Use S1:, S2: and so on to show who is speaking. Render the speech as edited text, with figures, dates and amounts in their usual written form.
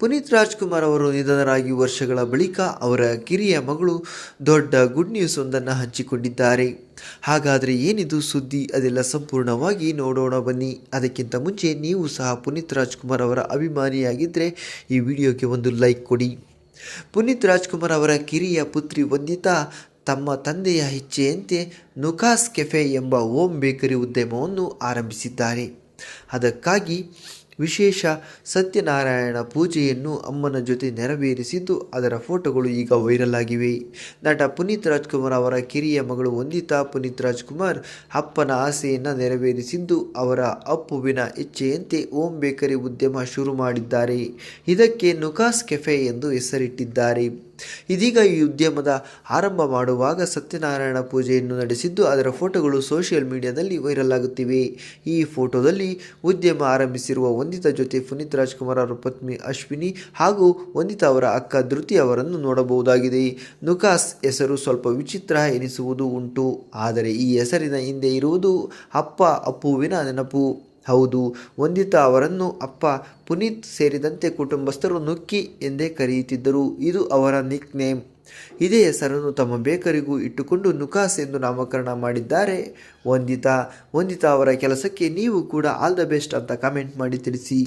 S1: ಪುನೀತ್ ರಾಜ್ಕುಮಾರ್ ಅವರು ನಿಧನರಾಗಿ ವರ್ಷಗಳ ಬಳಿಕ ಅವರ ಕಿರಿಯ ಮಗಳು ದೊಡ್ಡ ಗುಡ್ ನ್ಯೂಸ್ ಒಂದನ್ನು ಹಂಚಿಕೊಂಡಿದ್ದಾರೆ. ಹಾಗಾದರೆ ಏನಿದು ಸುದ್ದಿ, ಅದೆಲ್ಲ ಸಂಪೂರ್ಣವಾಗಿ ನೋಡೋಣ ಬನ್ನಿ. ಅದಕ್ಕಿಂತ ಮುಂಚೆ ನೀವು ಸಹ ಪುನೀತ್ ರಾಜ್ಕುಮಾರ್ ಅವರ ಅಭಿಮಾನಿಯಾಗಿದ್ದರೆ ಈ ವಿಡಿಯೋಗೆ ಒಂದು ಲೈಕ್ ಕೊಡಿ. ಪುನೀತ್ ರಾಜ್ಕುಮಾರ್ ಅವರ ಕಿರಿಯ ಪುತ್ರಿ ವಂದಿತಾ ತಮ್ಮ ತಂದೆಯ ಇಚ್ಛೆಯಂತೆ ನುಕಾಸ್ ಕೆಫೆ ಎಂಬ ಹೋಮ್ ಬೇಕರಿ ಉದ್ಯಮವನ್ನು ಆರಂಭಿಸಿದ್ದಾರೆ. ಅದಕ್ಕಾಗಿ ವಿಶೇಷ ಸತ್ಯನಾರಾಯಣ ಪೂಜೆಯನ್ನು ಅಮ್ಮನ ಜೊತೆ ನೆರವೇರಿಸಿದ್ದು ಅದರ ಫೋಟೋಗಳು ಈಗ ವೈರಲ್ ಆಗಿವೆ. ನಟ ಪುನೀತ್ ರಾಜ್ಕುಮಾರ್ ಅವರ ಕಿರಿಯ ಮಗಳು ವಂದಿತಾ ಪುನೀತ್ ರಾಜ್ಕುಮಾರ್ ಅಪ್ಪನ ಆಸೆಯನ್ನು ನೆರವೇರಿಸಿದ್ದು ಅವರ ಅಪ್ಪುವಿನ ಇಚ್ಛೆಯಂತೆ ಹೋಮ್ ಬೇಕರಿ ಉದ್ಯಮ ಶುರು ಮಾಡಿದ್ದಾರೆ. ಇದಕ್ಕೆ ನುಕಾಸ್ ಕೆಫೆ ಎಂದು ಹೆಸರಿಟ್ಟಿದ್ದಾರೆ. ಇದೀಗ ಈ ಉದ್ಯಮದ ಆರಂಭ ಮಾಡುವಾಗ ಸತ್ಯನಾರಾಯಣ ಪೂಜೆಯನ್ನು ನಡೆಸಿದ್ದು ಅದರ ಫೋಟೋಗಳು ಸೋಷಿಯಲ್ ಮೀಡಿಯಾದಲ್ಲಿ ವೈರಲ್ ಆಗುತ್ತಿವೆ. ಈ ಫೋಟೋದಲ್ಲಿ ಉದ್ಯಮ ಆರಂಭಿಸಿರುವ ವಂದಿತಾ ಜೊತೆ ಪುನೀತ್ ರಾಜ್ಕುಮಾರ್ ಅವರ ಪತ್ನಿ ಅಶ್ವಿನಿ ಹಾಗೂ ವಂದಿತಾ ಅವರ ಅಕ್ಕ ಧೃತಿ ಅವರನ್ನು ನೋಡಬಹುದಾಗಿದೆ. ನುಕಾಸ್ ಹೆಸರು ಸ್ವಲ್ಪ ವಿಚಿತ್ರ ಎನಿಸುವುದು ಉಂಟು, ಆದರೆ ಈ ಹೆಸರಿನ ಹಿಂದೆ ಇರುವುದು ಅಪ್ಪ ಅಪ್ಪುವಿನ ನೆನಪು. ಹೌದು, ವಂದಿತಾ ಅವರನ್ನು ಅಪ್ಪ ಪುನೀತ್ ಸೇರಿದಂತೆ ಕುಟುಂಬಸ್ಥರು ನುಕ್ಕಿ ಎಂದೇ ಕರೆಯುತ್ತಿದ್ದರು. ಇದು ಅವರ ನಿಕ್ ನೇಮ್. ಇದೇ ಹೆಸರನ್ನು ತಮ್ಮ ಬೇಕರಿಗೂ ಇಟ್ಟುಕೊಂಡು ನುಕಾಸ್ ಎಂದು ನಾಮಕರಣ ಮಾಡಿದ್ದಾರೆ ವಂದಿತಾ ಅವರ ಕೆಲಸಕ್ಕೆ ನೀವು ಕೂಡ ಆಲ್ ದ ಬೆಸ್ಟ್ ಅಂತ ಕಮೆಂಟ್ ಮಾಡಿ ತಿಳಿಸಿ.